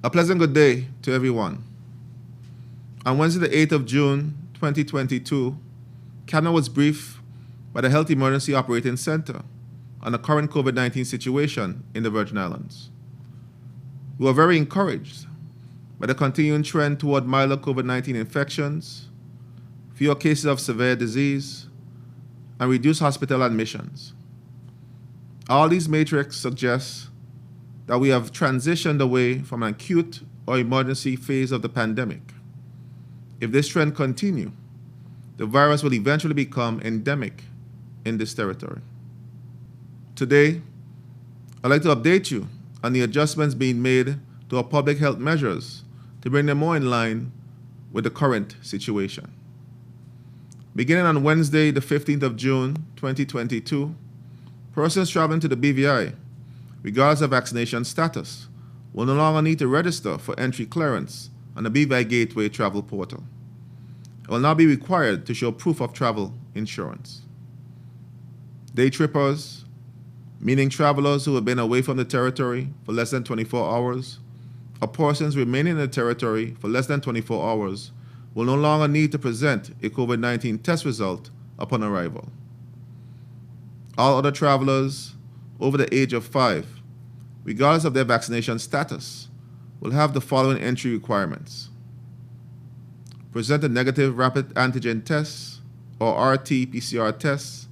A pleasant good day to everyone. On Wednesday, the 8th of June, 2022, Cabinet was briefed by the Health Emergency Operating Center on the current COVID-19 situation in the Virgin Islands. We were very encouraged by the continuing trend toward milder COVID-19 infections, fewer cases of severe disease, and reduced hospital admissions. All these metrics suggest that we have transitioned away from an acute or emergency phase of the pandemic. If this trend continues, the virus will eventually become endemic in this territory. Today, I'd like to update you on the adjustments being made to our public health measures to bring them more in line with the current situation. Beginning on Wednesday, the 15th of June, 2022, persons traveling to the BVI, regardless of vaccination status, will no longer need to register for entry clearance on the BVI Gateway travel portal. It will now be required to show proof of travel insurance. Day trippers, meaning travelers who have been away from the territory for less than 24 hours, or persons remaining in the territory for less than 24 hours, will no longer need to present a COVID-19 test result upon arrival. All other travelers over the age of 5, regardless of their vaccination status, will have the following entry requirements. Present a negative rapid antigen test or RT-PCR test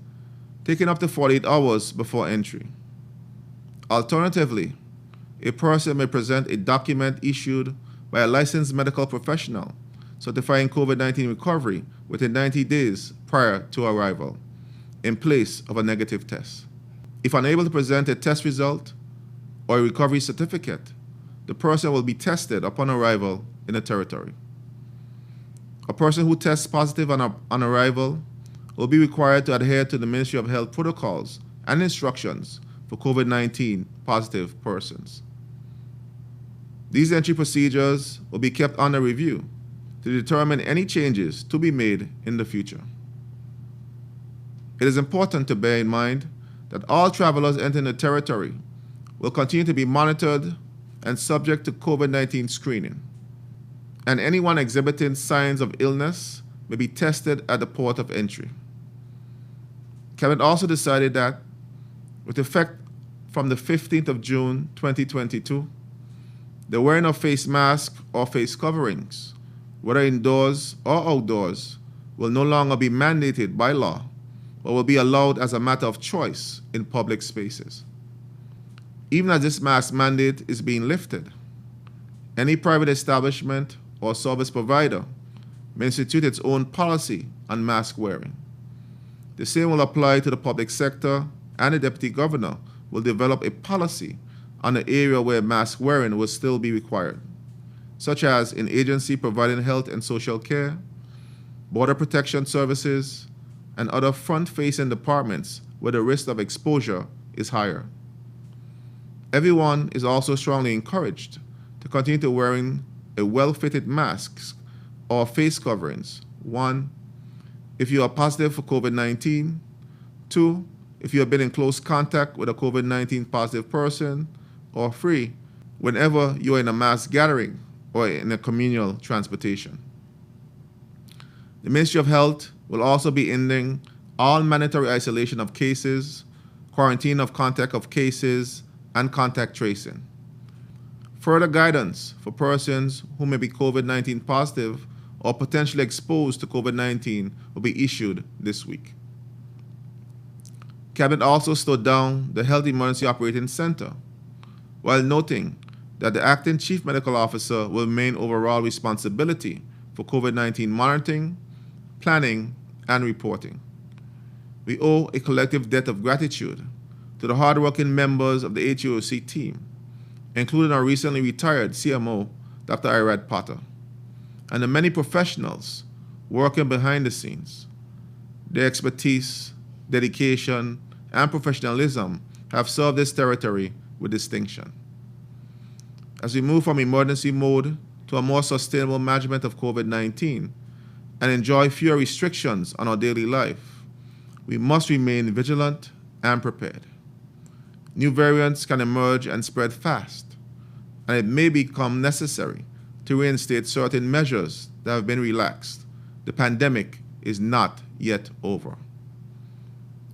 taken up to 48 hours before entry. Alternatively, a person may present a document issued by a licensed medical professional certifying COVID-19 recovery within 90 days prior to arrival, in place of a negative test. If unable to present a test result or a recovery certificate, the person will be tested upon arrival in the territory. A person who tests positive on arrival will be required to adhere to the Ministry of Health protocols and instructions for COVID-19 positive persons. These entry procedures will be kept under review to determine any changes to be made in the future. It is important to bear in mind that all travelers entering the territory will continue to be monitored and subject to COVID-19 screening, and anyone exhibiting signs of illness may be tested at the port of entry. Cabinet also decided that, with effect from the 15th of June 2022, the wearing of face masks or face coverings, whether indoors or outdoors, will no longer be mandated by law, but will be allowed as a matter of choice in public spaces. Even as this mask mandate is being lifted, any private establishment or service provider may institute its own policy on mask wearing. The same will apply to the public sector, and the Deputy Governor will develop a policy on the area where mask wearing will still be required, such as in agency providing health and social care, border protection services, and other front-facing departments where the risk of exposure is higher. Everyone is also strongly encouraged to continue to wearing a well-fitted mask or face coverings. 1, if you are positive for COVID-19. 2, if you have been in close contact with a COVID-19 positive person. Or 3, whenever you are in a mass gathering or in a communal transportation. The Ministry of Health will also be ending all mandatory isolation of cases, quarantine of contact of cases, and contact tracing. Further guidance for persons who may be COVID-19 positive or potentially exposed to COVID-19 will be issued this week. Cabinet also stood down the Health Emergency Operating Center, while noting that the Acting Chief Medical Officer will remain overall responsibility for COVID-19 monitoring, planning, and reporting. We owe a collective debt of gratitude to the hardworking members of the HUOC team, including our recently retired CMO, Dr. Irad Potter, and the many professionals working behind the scenes. Their expertise, dedication, and professionalism have served this territory with distinction. As we move from emergency mode to a more sustainable management of COVID-19 and enjoy fewer restrictions on our daily life, we must remain vigilant and prepared. New variants can emerge and spread fast, and it may become necessary to reinstate certain measures that have been relaxed. The pandemic is not yet over.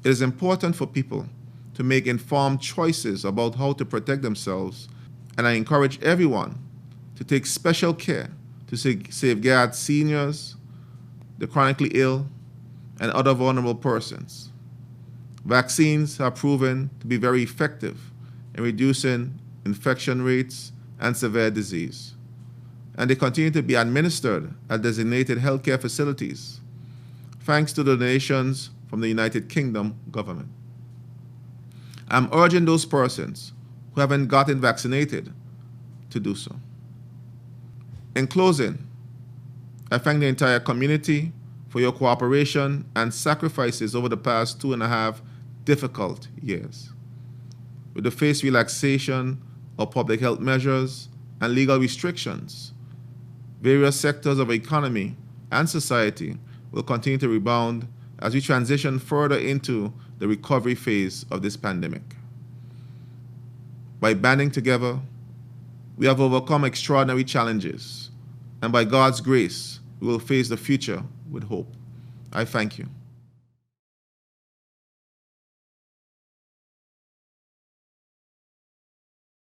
It is important for people to make informed choices about how to protect themselves, and I encourage everyone to take special care to safeguard seniors, the chronically ill, and other vulnerable persons. Vaccines have proven to be very effective in reducing infection rates and severe disease, and they continue to be administered at designated healthcare facilities, thanks to donations from the United Kingdom government. I'm urging those persons who haven't gotten vaccinated to do so. In closing, I thank the entire community for your cooperation and sacrifices over the past 2.5 difficult years. With the phased relaxation of public health measures and legal restrictions, various sectors of the economy and society will continue to rebound as we transition further into the recovery phase of this pandemic. By banding together, we have overcome extraordinary challenges, and by God's grace, we will face the future with hope. I thank you.